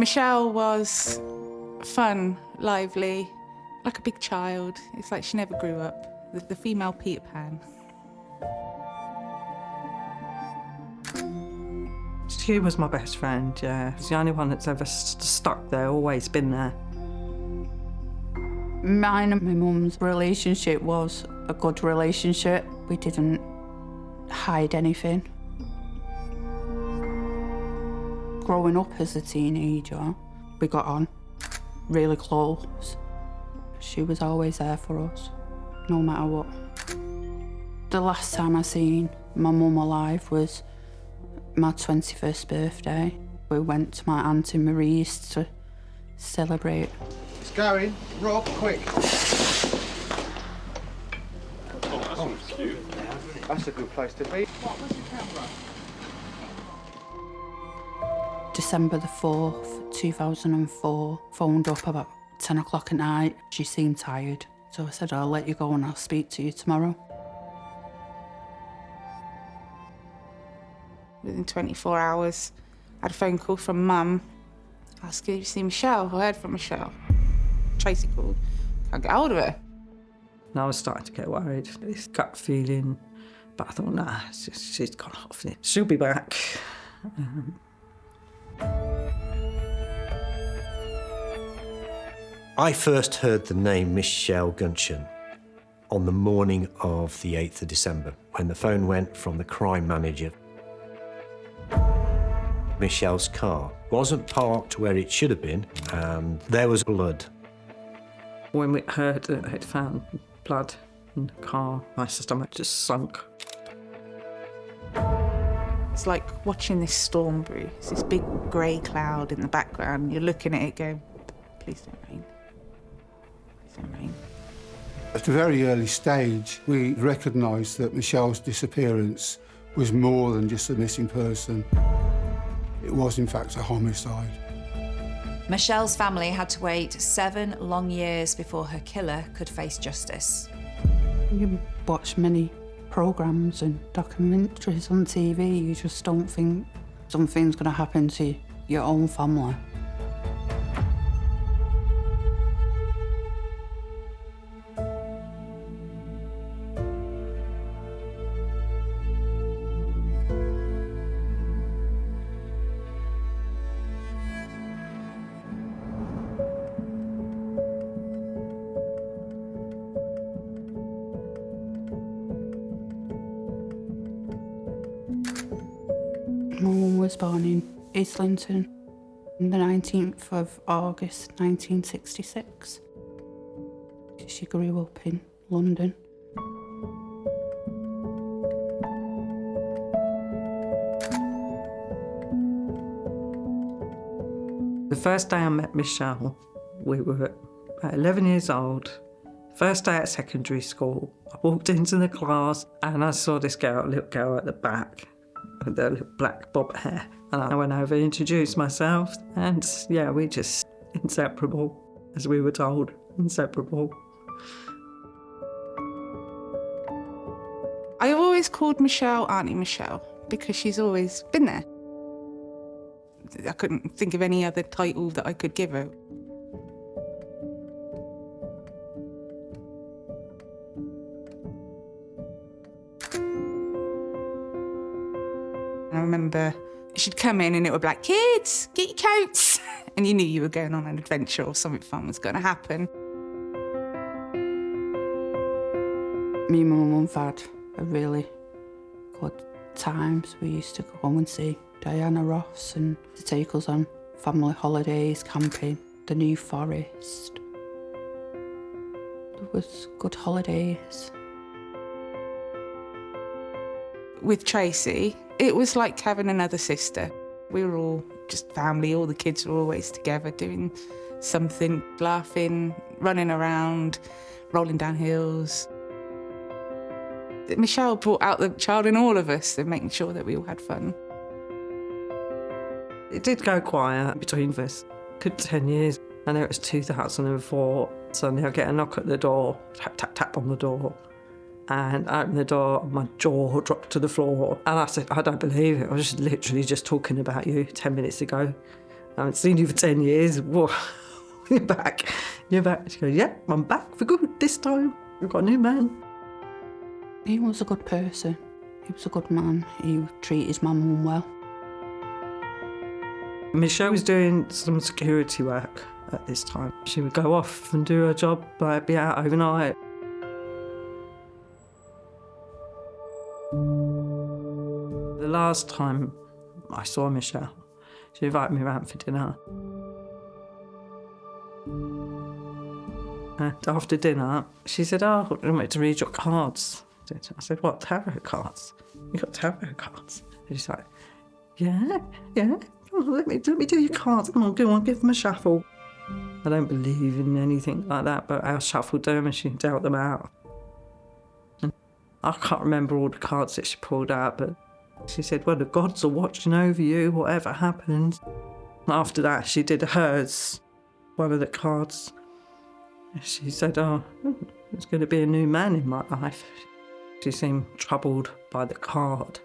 Michelle was fun, lively, like a big child. It's like she never grew up. The female Peter Pan. She was my best friend, yeah. She's the only one that's ever stuck there, always been there. Mine and my mum's relationship was a good relationship. We didn't hide anything. Growing up as a teenager, we got on really close. She was always there for us, no matter what. The last time I seen my mum alive was my 21st birthday. We went to my Auntie Marie's to celebrate. It's going. Rob, quick. Oh, that's cute. That's a good place to be. What was the camera? December the 4th, 2004, phoned up about 10 o'clock at night. She seemed tired, so I said, I'll let you go and I'll speak to you tomorrow. Within 24 hours, I had a phone call from Mum asking if you see Michelle. I heard from Michelle. Tracy called. Can't get hold of her. And I was starting to get worried. This gut feeling, but I thought, nah, she's gone off it. She'll be back. I first heard the name Michelle Gunshon on the morning of the 8th of December, when the phone went from the crime manager. Michelle's car wasn't parked where it should have been, and there was blood. When we heard that they'd found blood in the car, my stomach just sunk. It's like watching this storm brew. It's this big grey cloud in the background. You're looking at it going, please don't rain. Please don't rain. At a very early stage, we recognised that Michelle's disappearance was more than just a missing person. It was, in fact, a homicide. Michelle's family had to wait 7 long years before her killer could face justice. You watch many programmes and documentaries on TV, you just don't think something's going to happen to your own family. My mum was born in Islington on the 19th of August 1966. She grew up in London. The first day I met Michelle, we were about 11 years old. First day at secondary school, I walked into the class and I saw this girl, little girl at the back with her little black bob hair. And I went over and introduced myself, and yeah, we just inseparable, as we were told, inseparable. I always called Michelle Auntie Michelle because she's always been there. I couldn't think of any other title that I could give her. I remember she'd come in and it would be like, kids, get your coats. And you knew you were going on an adventure or something fun was going to happen. Me and my mum have had a really good times. We used to go and see Diana Ross and to take us on family holidays, camping, the New Forest. It was good holidays. With Tracy, it was like having another sister. We were all just family, all the kids were always together doing something, laughing, running around, rolling down hills. Michelle brought out the child in all of us and making sure that we all had fun. It did go quiet between us, good 10 years, and then it was 2004. Suddenly I get a knock at the door, tap, tap, tap on the door, and I opened the door, my jaw dropped to the floor, and I said, I don't believe it, I was just literally just talking about you 10 minutes ago. I haven't seen you for 10 years. Whoa, you're back. You're back. She goes, yeah, I'm back for good this time. We've got a new man. He was a good person. He was a good man. He treated my mum well. Michelle was doing some security work at this time. She would go off and do her job, like be out overnight. The last time I saw Michelle, she invited me around for dinner. And after dinner, she said, oh, I want me to read your cards. I said, what, tarot cards? You got tarot cards? And she's like, yeah. Oh, let me do your cards. Come on, go on, give them a shuffle. I don't believe in anything like that, but I shuffled them and she dealt them out. And I can't remember all the cards that she pulled out, but she said, well, the gods are watching over you, whatever happens. After that, she did hers, one of the cards. She said, oh, there's going to be a new man in my life. She seemed troubled by the card.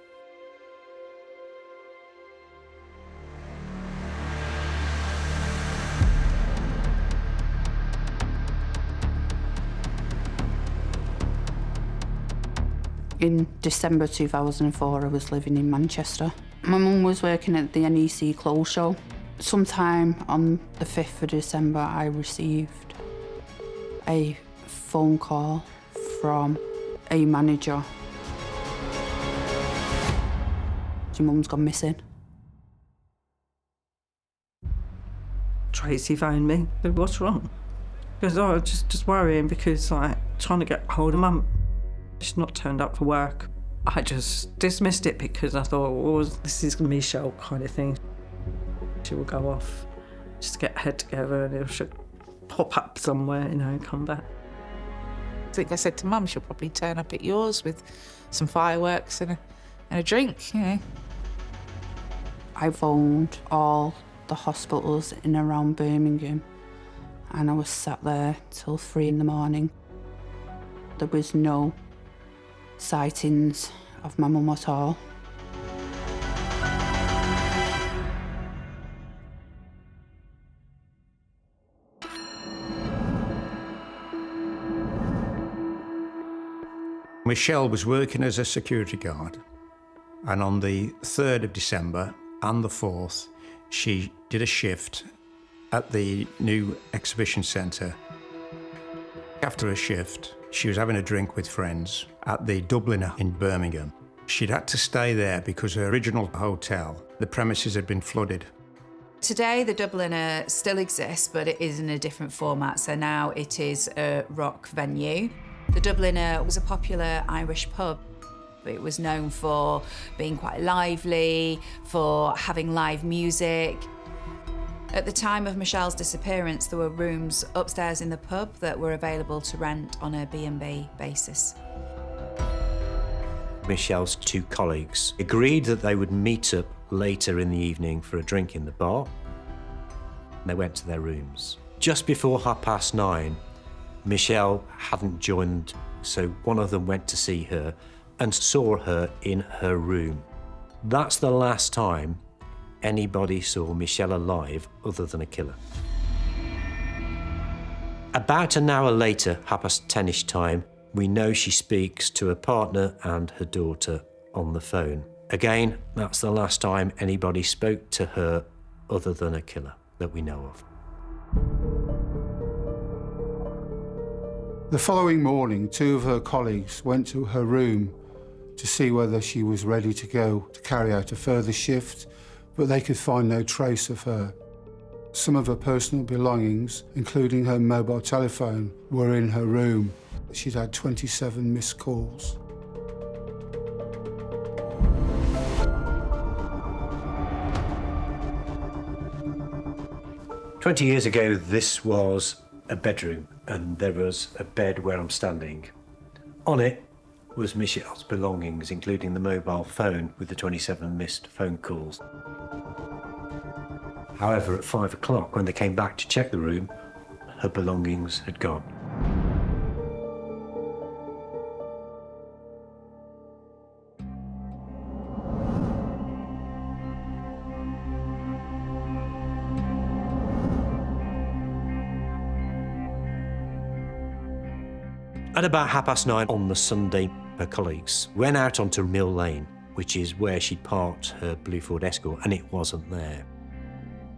In December 2004, I was living in Manchester. My mum was working at the NEC clothes show. Sometime on the 5th of December, I received a phone call from a manager. Your mum's gone missing. Tracy phoned me. Said, what's wrong? She goes, oh, just worrying because, like, trying to get hold of Mum. She's not turned up for work. I just dismissed it because I thought, well, this is Michelle kind of thing. She will go off, just get her head together and she'll pop up somewhere, and come back. I think I said to Mum, she'll probably turn up at yours with some fireworks and a drink, I phoned all the hospitals in and around Birmingham and I was sat there till 3 in the morning. There was no sightings of my mum at all. Michelle was working as a security guard, and on the 3rd of December and the 4th, she did a shift at the new exhibition centre. After a shift, she was having a drink with friends at the Dubliner in Birmingham. She'd had to stay there because her original hotel, the premises had been flooded. Today, the Dubliner still exists, but it is in a different format. So now it is a rock venue. The Dubliner was a popular Irish pub. It was known for being quite lively, for having live music. At the time of Michelle's disappearance, there were rooms upstairs in the pub that were available to rent on a B&B basis. Michelle's 2 colleagues agreed that they would meet up later in the evening for a drink in the bar. They went to their rooms. Just before 9:30, Michelle hadn't joined, so one of them went to see her and saw her in her room. That's the last time anybody saw Michelle alive other than a killer. About an hour later, 10:30ish time, we know she speaks to her partner and her daughter on the phone. Again, that's the last time anybody spoke to her other than a killer that we know of. The following morning, 2 of her colleagues went to her room to see whether she was ready to go to carry out a further shift, but they could find no trace of her. Some of her personal belongings, including her mobile telephone, were in her room. She'd had 27 missed calls. "20 years ago, this was a bedroom, and there was a bed where I'm standing. On it was Michelle's belongings, including the mobile phone with the 27 missed phone calls. However, at 5 o'clock, when they came back to check the room, her belongings had gone. At about 9:30 on the Sunday, her colleagues went out onto Mill Lane, which is where she'd parked her blue Ford Escort, and it wasn't there.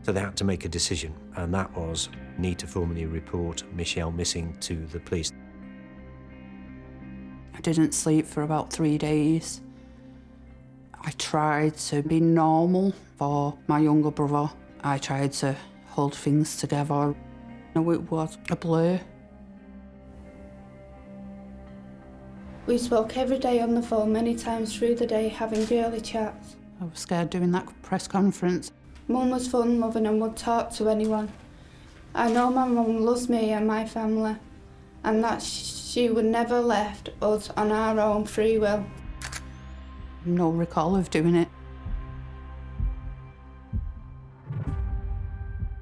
So they had to make a decision, and that was need to formally report Michelle missing to the police. I didn't sleep for about 3 days. I tried to be normal for my younger brother. I tried to hold things together. No, it was a blur. We spoke every day on the phone, many times through the day, having daily chats. I was scared doing that press conference. Mum was fun loving and would talk to anyone. I know my mum loves me and my family, and that she would never left us on our own free will. No recall of doing it.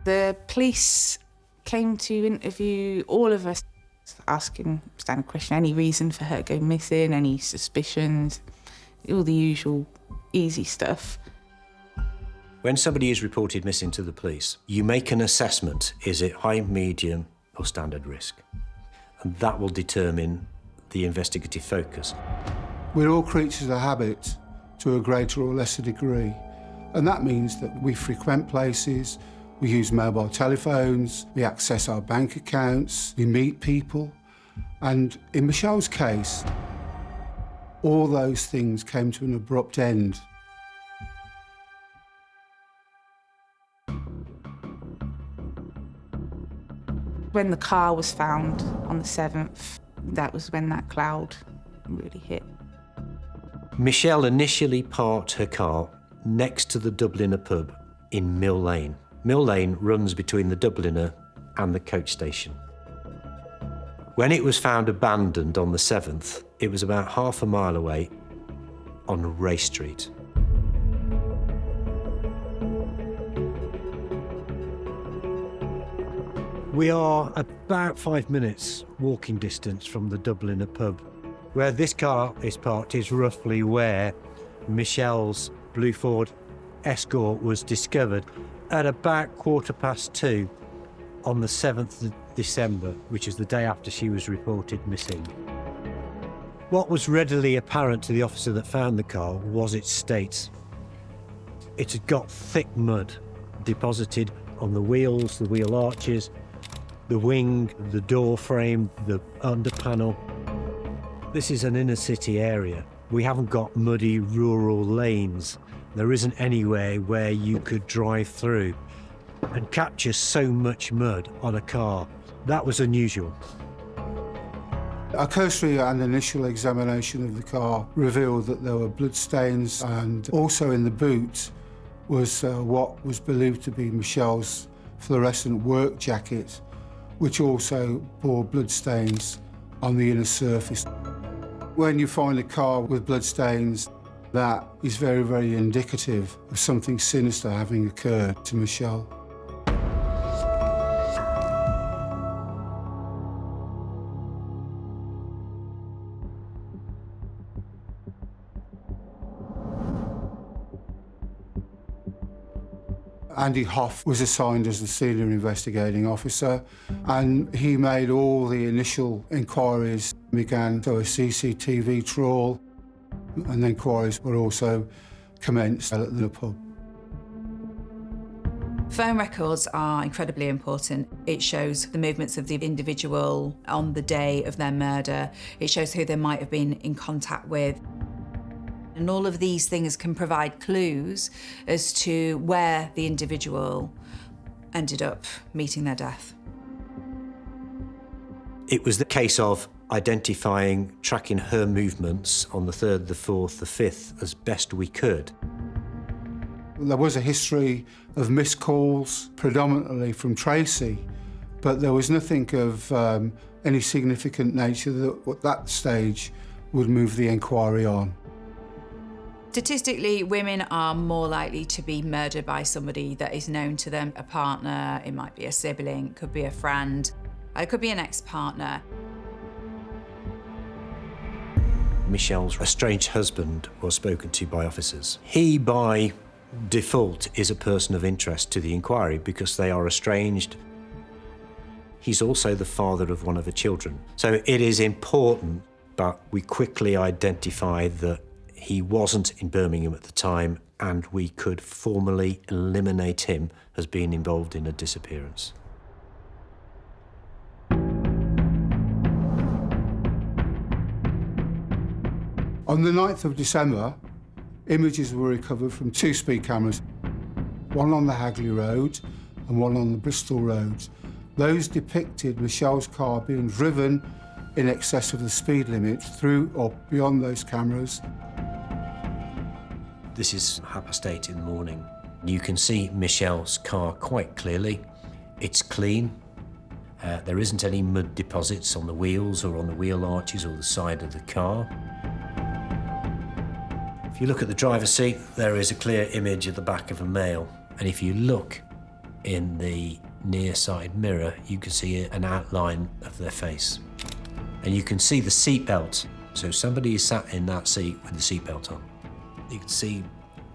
The police came to interview all of us, asking standard question, any reason for her going missing, any suspicions, all the usual easy stuff. When somebody is reported missing to the police, you make an assessment. Is it high, medium, or standard risk? And that will determine the investigative focus. We're all creatures of habit to a greater or lesser degree. And that means that we frequent places, we use mobile telephones, we access our bank accounts, we meet people. And in Michelle's case, all those things came to an abrupt end. When the car was found on the 7th, that was when that cloud really hit. Michelle initially parked her car next to the Dubliner pub in Mill Lane. Mill Lane runs between the Dubliner and the coach station. When it was found abandoned on the 7th, it was about half a mile away on Ray Street. We are about 5 minutes walking distance from the Dubliner pub. Where this car is parked is roughly where Michelle's blue Ford Escort was discovered at about 2:15 on the 7th of December, which is the day after she was reported missing. What was readily apparent to the officer that found the car was its state. It had got thick mud deposited on the wheels, the wheel arches, the wing, the door frame, the under panel. This is an inner city area. We haven't got muddy rural lanes. There isn't anywhere where you could drive through and capture so much mud on a car. That was unusual. A cursory and initial examination of the car revealed that there were bloodstains, and also in the boot was what was believed to be Michelle's fluorescent work jacket, which also bore bloodstains on the inner surface. When you find a car with bloodstains, that is very, very indicative of something sinister having occurred to Michelle. Andy Hoff was assigned as the senior investigating officer, and he made all the initial inquiries. Began a CCTV trawl, and then inquiries were also commenced at the pub. Phone records are incredibly important. It shows the movements of the individual on the day of their murder. It shows who they might have been in contact with. And all of these things can provide clues as to where the individual ended up meeting their death. It was the case of identifying, tracking her movements on the 3rd, the 4th, the 5th as best we could. There was a history of missed calls, predominantly from Tracy, but there was nothing of any significant nature that at that stage would move the inquiry on. Statistically, women are more likely to be murdered by somebody that is known to them, a partner, it might be a sibling, it could be a friend, it could be an ex-partner. Michelle's estranged husband was spoken to by officers. He, by default, is a person of interest to the inquiry because they are estranged. He's also the father of one of the children. So it is important, but we quickly identified that he wasn't in Birmingham at the time, and we could formally eliminate him as being involved in a disappearance. On the 9th of December, images were recovered from 2 speed cameras, one on the Hagley Road and one on the Bristol Road. Those depicted Michelle's car being driven in excess of the speed limit through or beyond those cameras. This is 8:30 in the morning. You can see Michelle's car quite clearly. It's clean. There isn't any mud deposits on the wheels or on the wheel arches or the side of the car. If you look at the driver's seat, there is a clear image of the back of a male. And if you look in the near side mirror, you can see an outline of their face. And you can see the seatbelt. So somebody is sat in that seat with the seatbelt on. You can see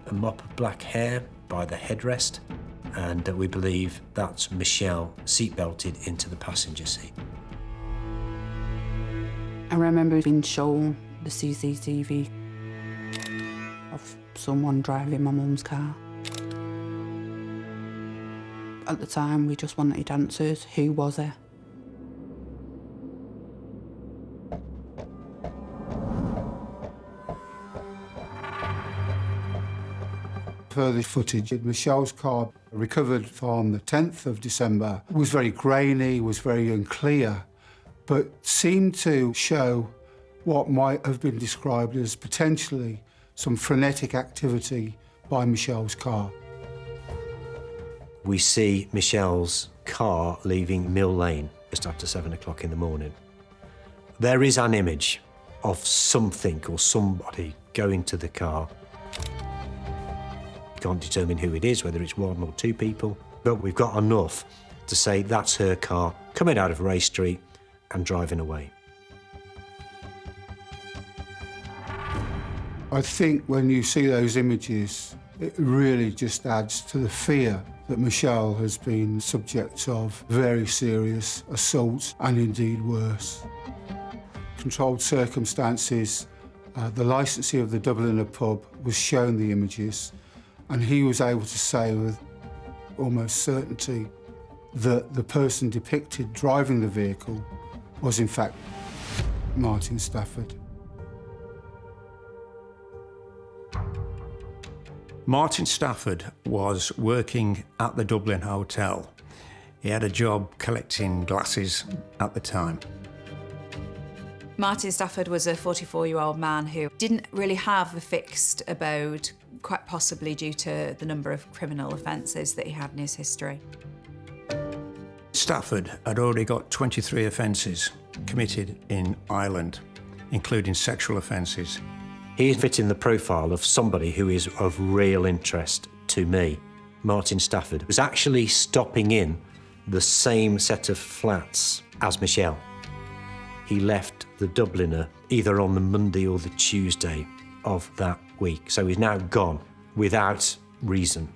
a mop of black hair by the headrest, and we believe that's Michelle seatbelted into the passenger seat. I remember being shown the CCTV of someone driving my mum's car. At the time, we just wanted answers. Who was it? Further footage of Michelle's car recovered from the 10th of December was very grainy, was very unclear, but seemed to show what might have been described as potentially some frenetic activity by Michelle's car. We see Michelle's car leaving Mill Lane just after 7 o'clock in the morning. There is an image of something or somebody going to the car. Can't determine who it is, whether it's 1 or 2 people, but we've got enough to say that's her car coming out of Ray Street and driving away. I think when you see those images, it really just adds to the fear that Michelle has been subject of very serious assault and indeed worse. Controlled circumstances, the licensee of the Dubliner pub was shown the images, and he was able to say with almost certainty that the person depicted driving the vehicle was in fact Martin Stafford. Martin Stafford was working at the Dublin Hotel. He had a job collecting glasses at the time. Martin Stafford was a 44-year-old man who didn't really have a fixed abode, quite possibly due to the number of criminal offences that he had in his history. Stafford had already got 23 offences committed in Ireland, including sexual offences. He fit in the profile of somebody who is of real interest to me. Martin Stafford was actually stopping in the same set of flats as Michelle. He left the Dubliner either on the Monday or the Tuesday of that week, so he's now gone without reason.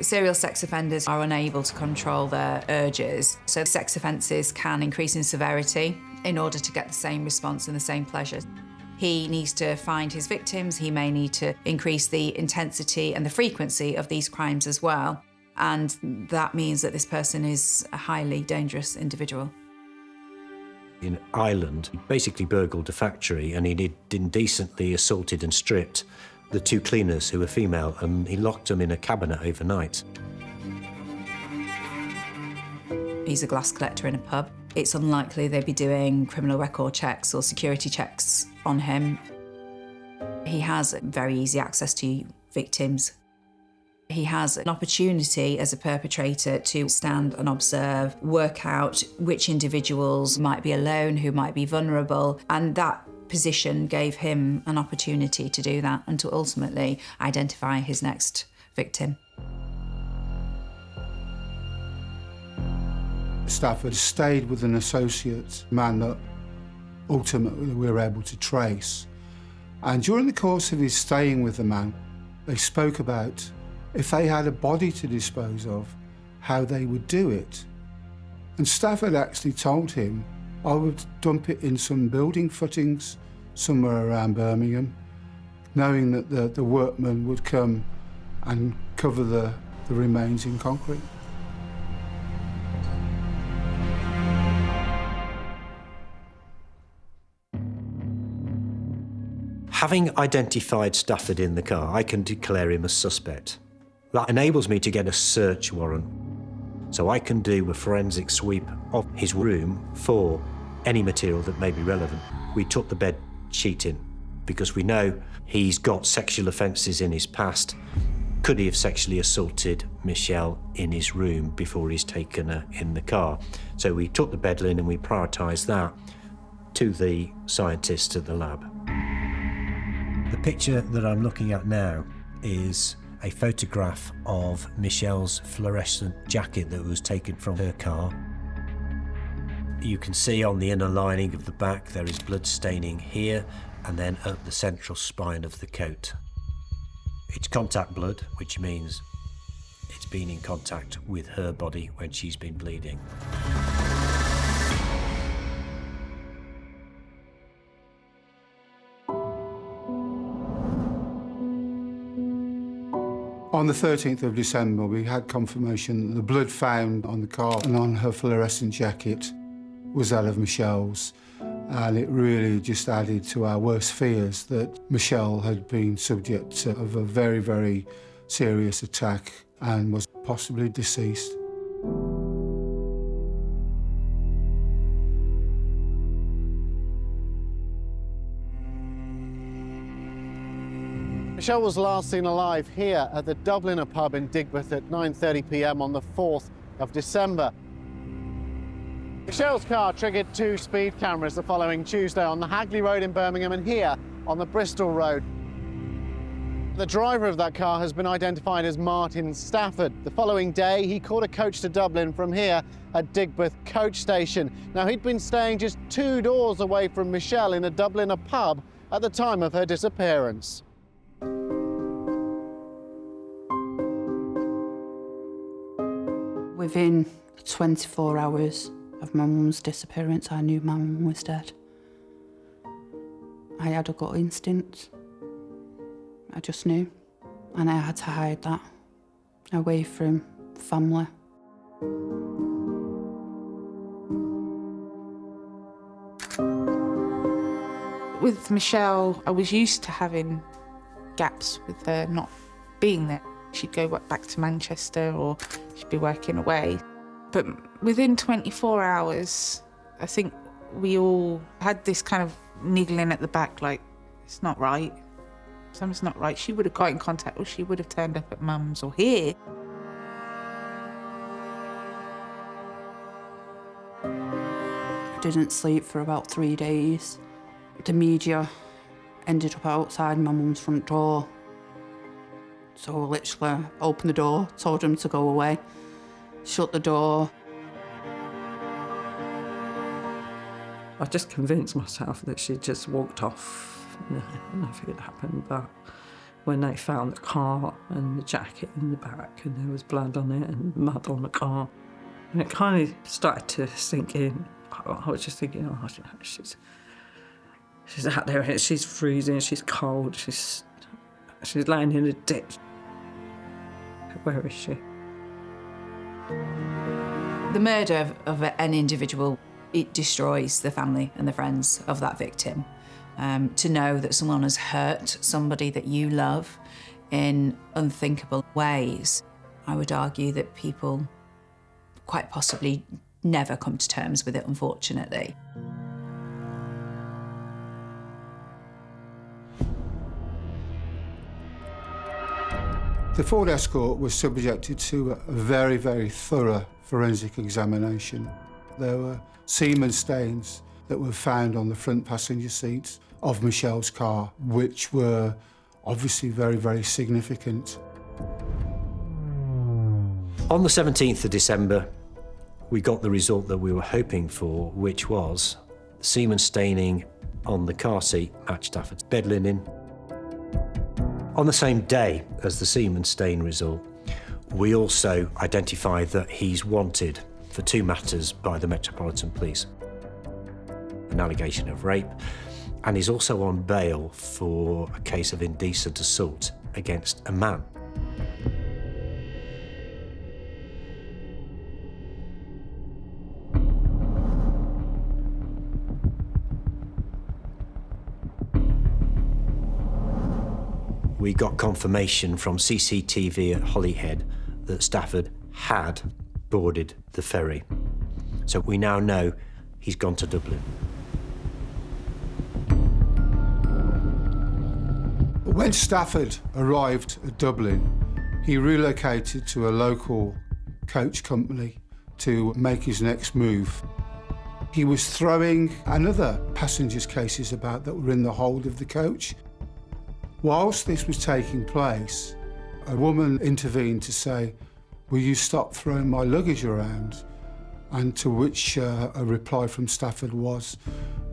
Serial sex offenders are unable to control their urges, so sex offences can increase in severity in order to get the same response and the same pleasure. He needs to find his victims, he may need to increase the intensity and the frequency of these crimes as well, and that means that this person is a highly dangerous individual. In Ireland, he basically burgled a factory and he indecently assaulted and stripped the 2 cleaners who were female, and he locked them in a cabinet overnight. He's a glass collector in a pub. It's unlikely they'd be doing criminal record checks or security checks on him. He has very easy access to victims. He has an opportunity as a perpetrator to stand and observe, work out which individuals might be alone, who might be vulnerable, and that position gave him an opportunity to do that and to ultimately identify his next victim. Stafford stayed with an associate man that ultimately we were able to trace. And during the course of his staying with the man, they spoke about if they had a body to dispose of, how they would do it. And Stafford actually told him I would dump it in some building footings somewhere around Birmingham, knowing that the workmen would come and cover the remains in concrete. Having identified Stafford in the car, I can declare him a suspect. That enables me to get a search warrant, so I can do a forensic sweep of his room for any material that may be relevant. We took the bed sheet in because we know he's got sexual offences in his past. Could he have sexually assaulted Michelle in his room before he's taken her in the car? So we took the bed linen and we prioritised that to the scientists at the lab. The picture that I'm looking at now is a photograph of Michelle's fluorescent jacket that was taken from her car. You can see on the inner lining of the back there is blood staining here and then up the central spine of the coat. It's contact blood, which means it's been in contact with her body when she's been bleeding. On the 13th of December, we had confirmation that the blood found on the car and on her fluorescent jacket was that of Michelle's. And it really just added to our worst fears that Michelle had been subject of a very, very serious attack and was possibly deceased. Michelle was last seen alive here at the Dubliner pub in Digbeth at 9:30 p.m. on the 4th of December. Michelle's car triggered 2 speed cameras the following Tuesday on the Hagley Road in Birmingham and here on the Bristol Road. The driver of that car has been identified as Martin Stafford. The following day, he caught a coach to Dublin from here at Digbeth coach station. Now, he'd been staying just 2 doors away from Michelle in a Dubliner pub at the time of her disappearance. Within 24 hours of my mum's disappearance, I knew my mum was dead. I had a gut instinct. I just knew. And I had to hide that away from family. With Michelle, I was used to having gaps with her not being there. She'd go back to Manchester or she'd be working away. But within 24 hours, I think we all had this kind of niggling at the back, like, it's not right. Something's not right. She would have got in contact or she would have turned up at mum's or here. I didn't sleep for about 3 days. The media ended up outside my mum's front door. So I literally opened the door, told them to go away, shut the door. I just convinced myself that she just walked off. Nothing had happened, but when they found the car and the jacket in the back and there was blood on it and mud on the car, and it kind of started to sink in. I was just thinking, oh, she's out there and she's freezing, she's cold, she's lying in a ditch. Where is she? The murder of an individual, it destroys the family and the friends of that victim. To know that someone has hurt somebody that you love in unthinkable ways, I would argue that people quite possibly never come to terms with it, unfortunately. The Ford Escort was subjected to a very, very thorough forensic examination. There were semen stains that were found on the front passenger seats of Michelle's car, which were obviously very, very significant. On the 17th of December, we got the result that we were hoping for, which was semen staining on the car seat matched Stafford's bed linen. On the same day as the semen stain result, we also identified that he's wanted for 2 matters by the Metropolitan Police. An allegation of rape, and he's also on bail for a case of indecent assault against a man. We got confirmation from CCTV at Holyhead that Stafford had boarded the ferry. So we now know he's gone to Dublin. When Stafford arrived at Dublin, he relocated to a local coach company to make his next move. He was throwing another passengers' cases about that were in the hold of the coach. Whilst this was taking place, a woman intervened to say, "Will you stop throwing my luggage around?" And to which a reply from Stafford was,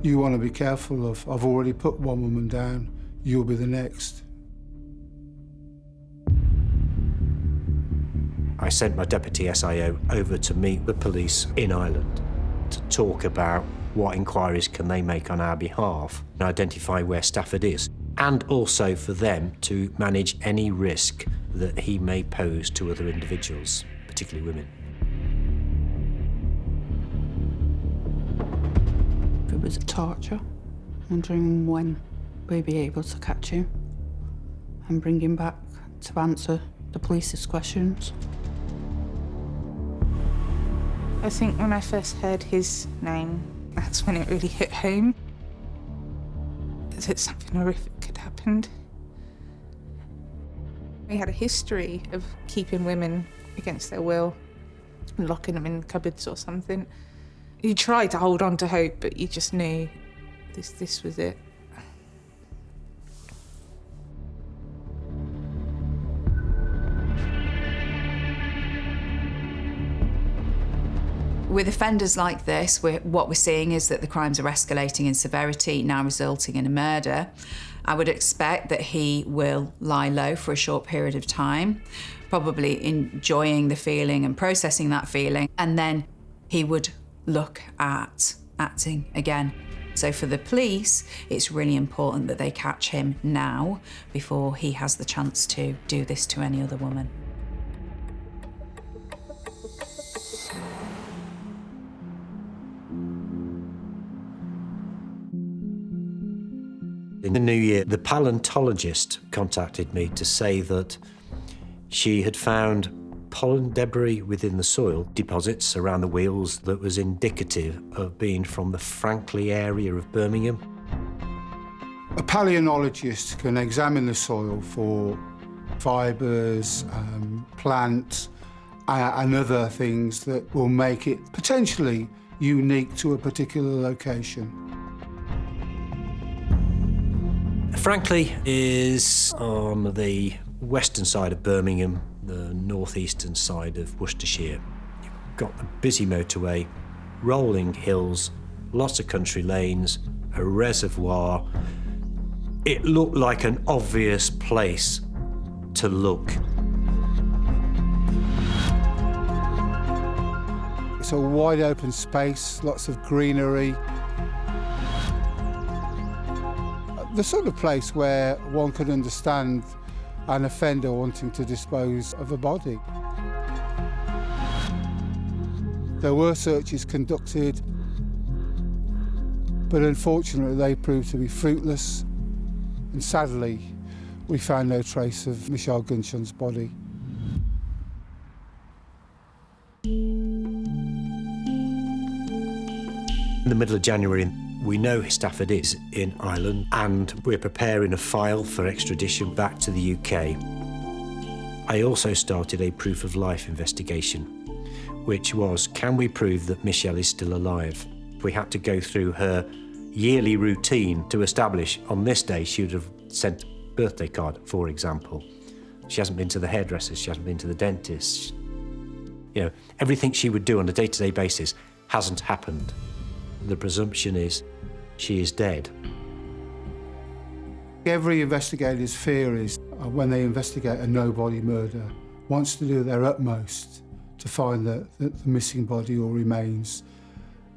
"You want to be careful of, I've already put one woman down, you'll be the next." I sent my deputy SIO over to meet the police in Ireland to talk about what inquiries can they make on our behalf and identify where Stafford is, and also for them to manage any risk that he may pose to other individuals, particularly women. It was torture, wondering when we'd be able to catch him and bring him back to answer the police's questions. I think when I first heard his name, that's when it really hit home. That something horrific had happened. He had a history of keeping women against their will, locking them in cupboards or something. You tried to hold on to hope, but you just knew this was it. With offenders like this, what we're seeing is that the crimes are escalating in severity, now resulting in a murder. I would expect that he will lie low for a short period of time, probably enjoying the feeling and processing that feeling, and then he would look at acting again. So for the police, it's really important that they catch him now before he has the chance to do this to any other woman. In the new year, the paleontologist contacted me to say that she had found pollen debris within the soil deposits around the wheels that was indicative of being from the Frankley area of Birmingham. A paleontologist can examine the soil for fibres, plants, and other things that will make it potentially unique to a particular location. Frankley is on the western side of Birmingham, the northeastern side of Worcestershire. You've got a busy motorway, rolling hills, lots of country lanes, a reservoir. It looked like an obvious place to look. It's a wide open space, lots of greenery. The sort of place where one could understand an offender wanting to dispose of a body. There were searches conducted, but unfortunately they proved to be fruitless, and sadly we found no trace of Michelle Gunshon's body. In the middle of January, we know Stafford is in Ireland, and we're preparing a file for extradition back to the UK. I also started a proof of life investigation, which was, can we prove that Michelle is still alive? We had to go through her yearly routine to establish on this day she would have sent a birthday card, for example. She hasn't been to the hairdresser, she hasn't been to the dentist. You know, everything she would do on a day-to-day basis hasn't happened. The presumption is she is dead. Every investigator's fear is when they investigate a no-body murder, wants to do their utmost to find the missing body or remains.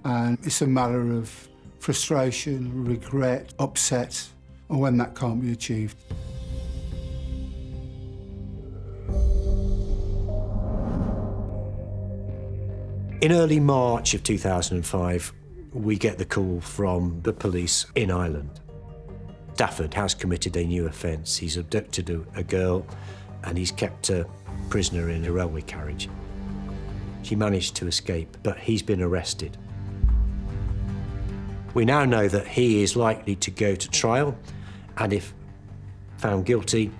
And it's a matter of frustration, regret, upset, and when that can't be achieved. In early March of 2005, we get the call from the police in Ireland. Stafford has committed a new offence. He's abducted a girl and he's kept her prisoner in a railway carriage. She managed to escape, but he's been arrested. We now know that he is likely to go to trial, and if found guilty,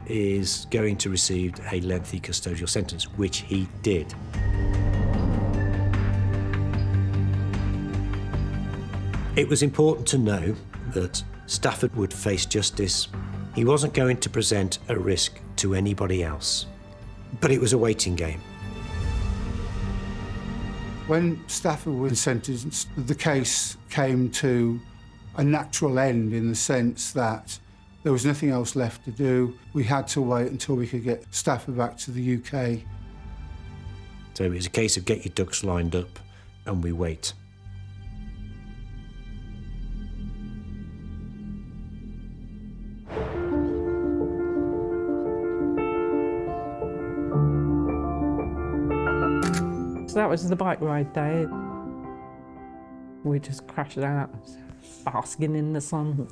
is going to receive a lengthy custodial sentence, which he did. It was important to know that Stafford would face justice. He wasn't going to present a risk to anybody else, but it was a waiting game. When Stafford was sentenced, the case came to a natural end in the sense that there was nothing else left to do. We had to wait until we could get Stafford back to the UK. So it was a case of get your ducks lined up and we wait. So that was the bike ride day. We just crashed out, basking in the sun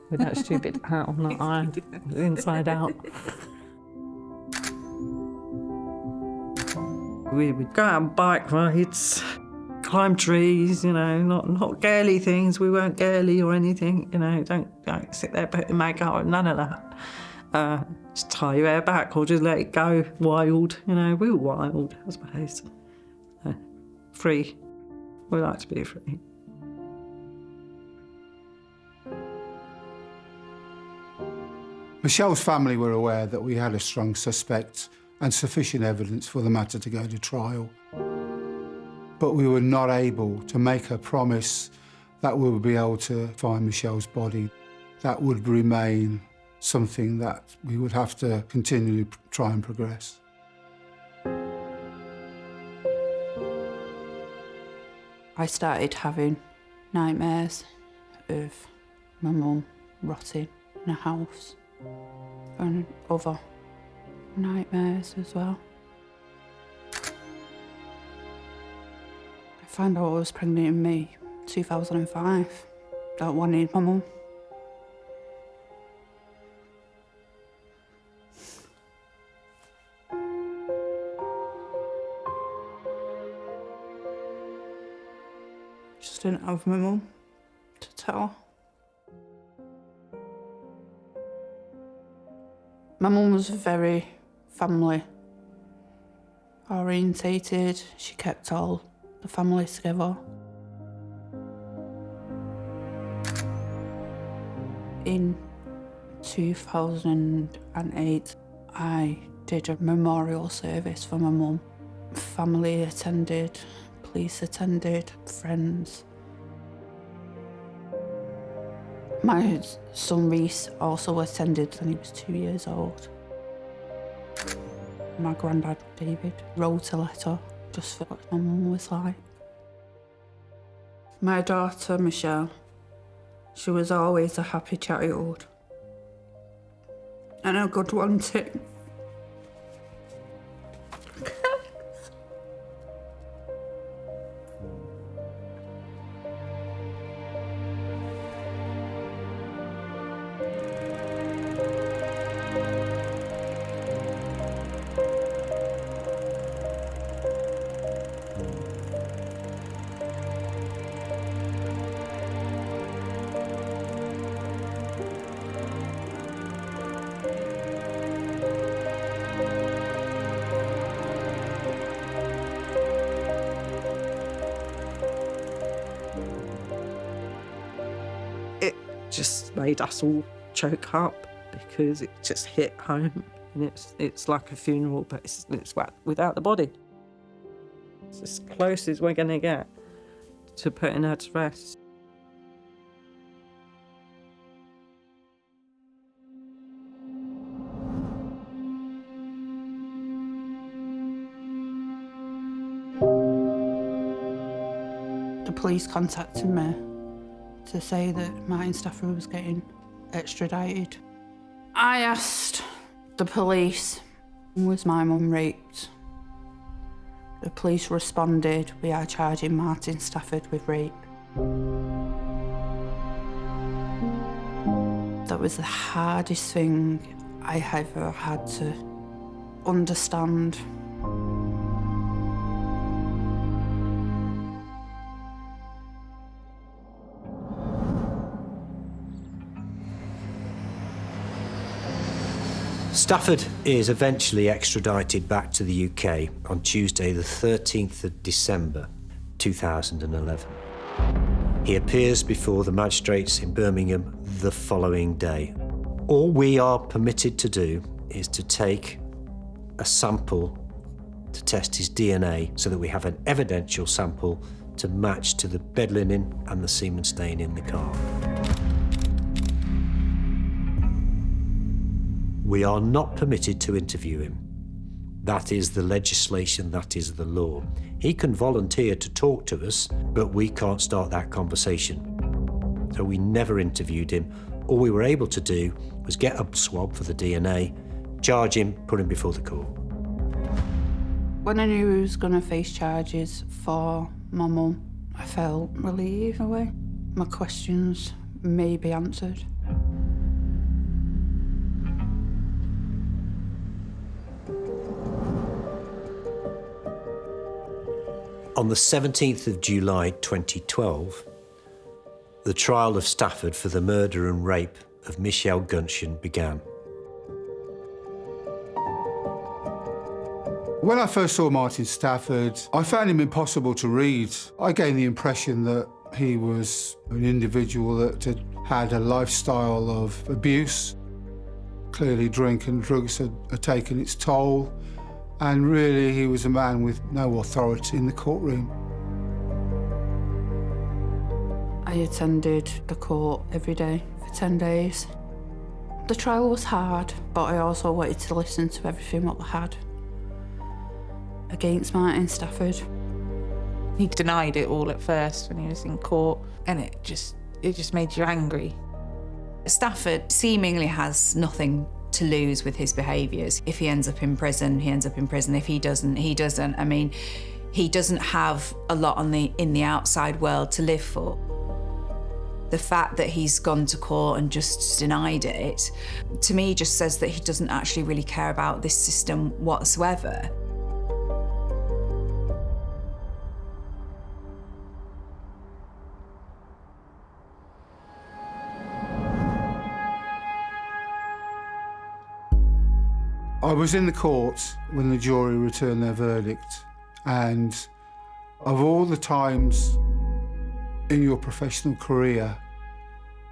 with that stupid hat on that I had, inside out. We would go out on bike rides, climb trees, you know, not girly things. We weren't girly or anything, you know, don't sit there putting makeup, none of that. Just tie your hair back or just let it go wild, you know. We were wild, I suppose. Free. We like to be free. Michelle's family were aware that we had a strong suspect and sufficient evidence for the matter to go to trial. But we were not able to make a promise that we would be able to find Michelle's body. That would remain something that we would have to continually try and progress. I started having nightmares of my mum rotting in a house and other nightmares as well. I found out I was pregnant in May 2005. That wanted my mum. Just didn't have my mum to tell. My mum was very family orientated. She kept all the family together. In 2008, I did a memorial service for my mum. Family attended, police attended, friends. My son Reese also attended when he was 2 years old. My granddad David wrote a letter just for what my mum was like. My daughter Michelle, she was always a happy child and a good one too. Just made us all choke up because it just hit home, and it's like a funeral, but it's without the body. It's as close as we're going to get to putting her to rest. police contacted me to say that Martin Stafford was getting extradited. I asked the police, was my mum raped? The police responded, we are charging Martin Stafford with rape. That was the hardest thing I ever had to understand. Stafford is eventually extradited back to the UK on Tuesday the 13th of December 2011. He appears before the magistrates in Birmingham the following day. All we are permitted to do is to take a sample to test his DNA so that we have an evidential sample to match to the bed linen and the semen stain in the car. We are not permitted to interview him. That is the legislation, that is the law. He can volunteer to talk to us, but we can't start that conversation. So we never interviewed him. All we were able to do was get a swab for the DNA, charge him, put him before the court. When I knew he was going to face charges for my mum, I felt relieved in a way. My questions may be answered. On the 17th of July 2012, the trial of Stafford for the murder and rape of Michelle Gunshon began. When I first saw Martin Stafford, I found him impossible to read. I gained the impression that he was an individual that had a lifestyle of abuse. Clearly, drink and drugs had taken its toll. And really, he was a man with no authority in the courtroom. I attended the court every day for 10 days. The trial was hard, but I also wanted to listen to everything what they had against Martin Stafford. He denied it all at first when he was in court, and it just made you angry. Stafford seemingly has nothing to lose with his behaviours. If he ends up in prison, he ends up in prison. If he doesn't, he doesn't. I mean, he doesn't have a lot in the outside world to live for. The fact that he's gone to court and just denied it, to me, just says that he doesn't actually really care about this system whatsoever. I was in the court when the jury returned their verdict, and of all the times in your professional career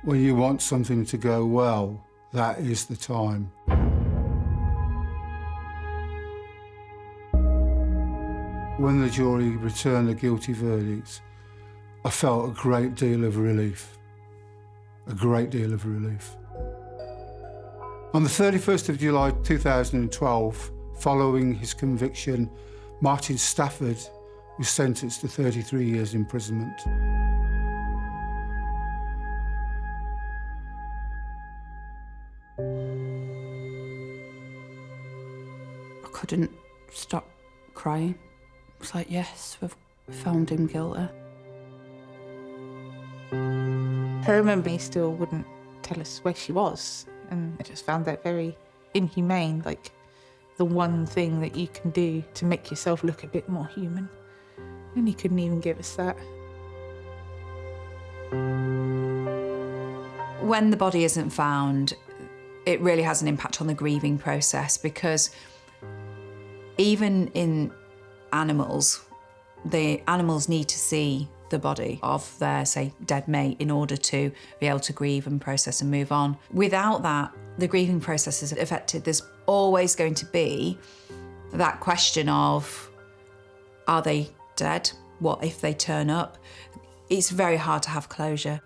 when you want something to go well, that is the time. When the jury returned a guilty verdict, I felt a great deal of relief. A great deal of relief. On the 31st of July 2012, following his conviction, Martin Stafford was sentenced to 33 years imprisonment. I couldn't stop crying. It was like, yes, we've found him guilty. I remember he still wouldn't tell us where she was, and I just found that very inhumane, like the one thing that you can do to make yourself look a bit more human. And he couldn't even give us that. When the body isn't found, it really has an impact on the grieving process, because even in animals, the animals need to see the body of their, say, dead mate in order to be able to grieve and process and move on. Without that, the grieving process is affected. There's always going to be that question of, are they dead? What if they turn up? It's very hard to have closure.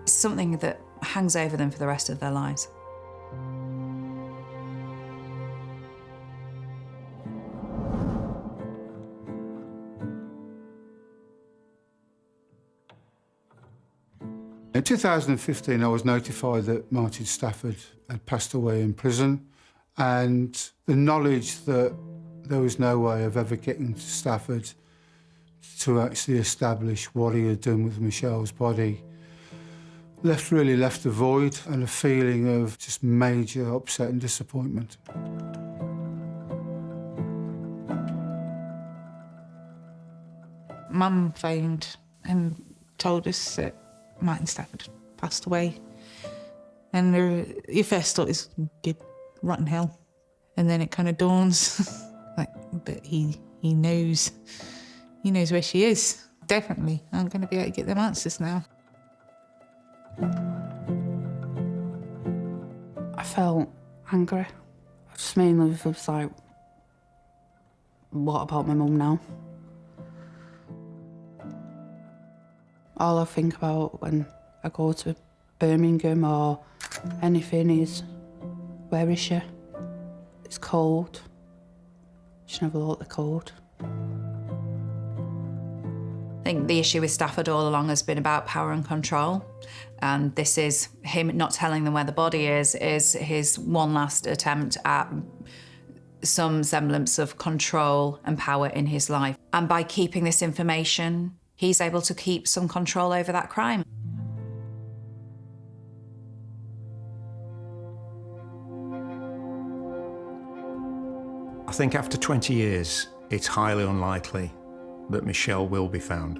It's something that hangs over them for the rest of their lives. In 2015, I was notified that Martin Stafford had passed away in prison, and the knowledge that there was no way of ever getting to Stafford to actually establish what he had done with Michelle's body really left a void and a feeling of just major upset and disappointment. Mum phoned and told us that Martin Stafford passed away. And your first thought is, good, rotten hell. And then it kind of dawns, like, but he knows where she is. Definitely, I'm going to be able to get them answers now. I felt angry. I just mainly was like, what about my mum now? All I think about when I go to Birmingham or anything is, where is she? It's cold. She never looked the cold. I think the issue with Stafford all along has been about power and control. And this is him not telling them where the body is his one last attempt at some semblance of control and power in his life. And by keeping this information, he's able to keep some control over that crime. I think after 20 years, it's highly unlikely that Michelle will be found.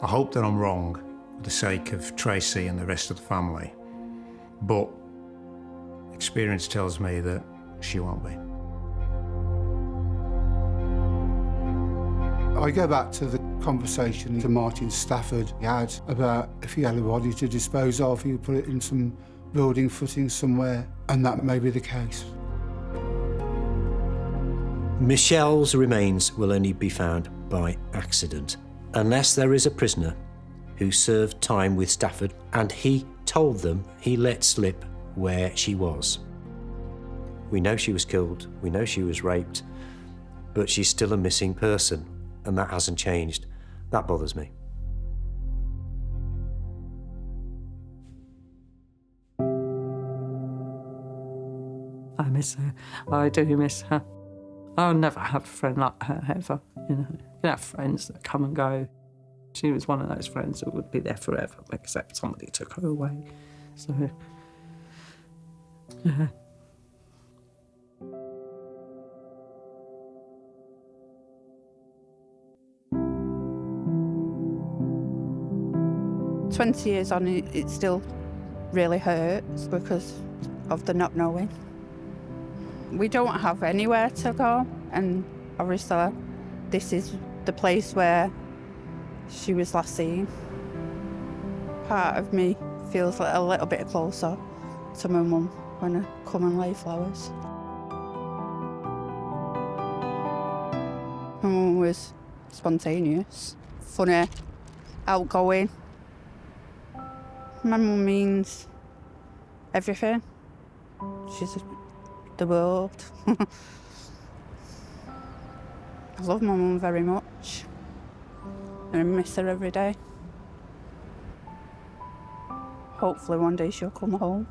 I hope that I'm wrong for the sake of Tracy and the rest of the family, but experience tells me that she won't be. I go back to the conversation that Martin Stafford had about if he had a body to dispose of, he would put it in some building footing somewhere, and that may be the case. Michelle's remains will only be found by accident, unless there is a prisoner who served time with Stafford and he told them he let slip where she was. We know she was killed, we know she was raped, but she's still a missing person, and that hasn't changed. That bothers me. I miss her. I do miss her. I'll never have a friend like her, ever. You can have friends that come and go. She was one of those friends that would be there forever, except somebody took her away. So, yeah. "20 years on, it still really hurts because of the not knowing. We don't have anywhere to go, and obviously this is the place where she was last seen. Part of me feels like a little bit closer to my mum when I come and lay flowers. My mum was spontaneous, funny, outgoing. My mum means everything. She's the world. I love my mum very much, and I miss her every day. Hopefully one day she'll come home.